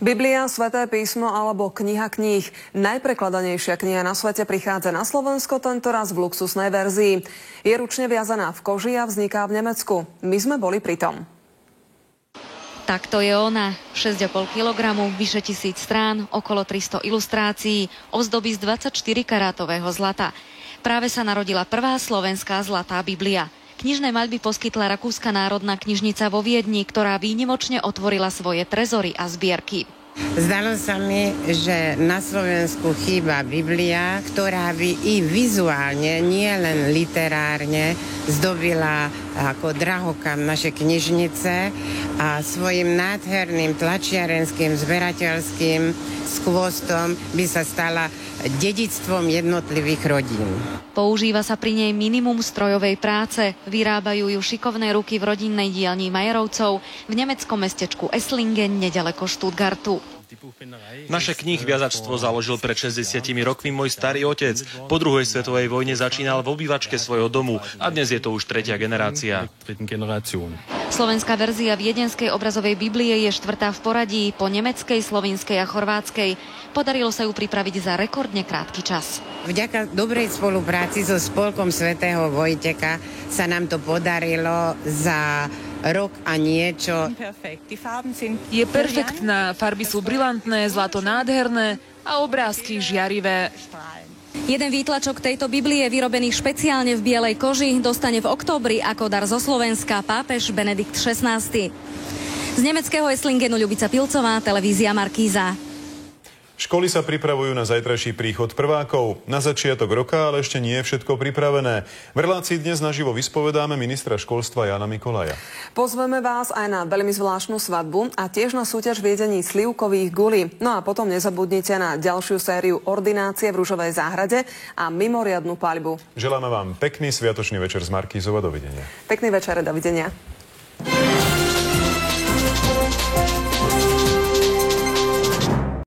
Biblia, Sväté písmo alebo kniha kníh. Najprekladanejšia kniha na svete prichádza na Slovensko, tentoraz v luxusnej verzii. Je ručne viazaná v koži a vzniká v Nemecku. My sme boli pri tom. Takto je ona. 6,5 kg, vyše 1000 strán, okolo 300 ilustrácií, ozdoby z 24-karátového zlata. Práve sa narodila prvá slovenská zlatá Biblia. Knižné maľby poskytla Rakúska národná knižnica vo Viedni, ktorá výnimočne otvorila svoje trezory a zbierky. Zdalo sa mi, že na Slovensku chýba Biblia, ktorá by i vizuálne, nie len literárne, zdobila ako drahokam naše knižnice a svojim nádherným tlačiarenským, zberateľským skvostom by sa stala dedičstvom jednotlivých rodín. Používa sa pri nej minimum strojovej práce. Vyrábajú ju šikovné ruky v rodinnej dielni Majerovcov v nemeckom mestečku Esslingen nedaleko Stuttgartu. Naše knihviazačstvo založil pred 60 rokmi môj starý otec. Po druhej svetovej vojne začínal v obývačke svojho domu a dnes je to už tretia generácia. Slovenská verzia viedenskej obrazovej Biblie je štvrtá v poradí po nemeckej, slovinskej a chorvátskej. Podarilo sa ju pripraviť za rekordne krátky čas. Vďaka dobrej spolupráci so Spolkom svätého Vojteka sa nám to podarilo za rok a niečo. Je perfektná, farby sú brilantné, zlato nádherné a obrázky žiarivé. Jeden výtlačok tejto Biblie, vyrobený špeciálne v bielej koži, dostane v októbri ako dar zo Slovenska pápež Benedikt XVI. Z nemeckého Esslingenu Ľubica Pilcová, televízia Markíza. Školy sa pripravujú na zajtrajší príchod prvákov. Na začiatok roka, ale ešte nie je všetko pripravené. V relácii dnes naživo vyspovedáme ministra školstva Jána Mikolaja. Pozveme vás aj na veľmi zvláštnu svadbu a tiež na súťaž viedení slivkových gulí. No a potom nezabudnite na ďalšiu sériu ordinácie v Ružovej záhrade a mimoriadnu paľbu. Želáme vám pekný sviatočný večer z Markízova. Dovidenia. Pekný večer, dovidenia.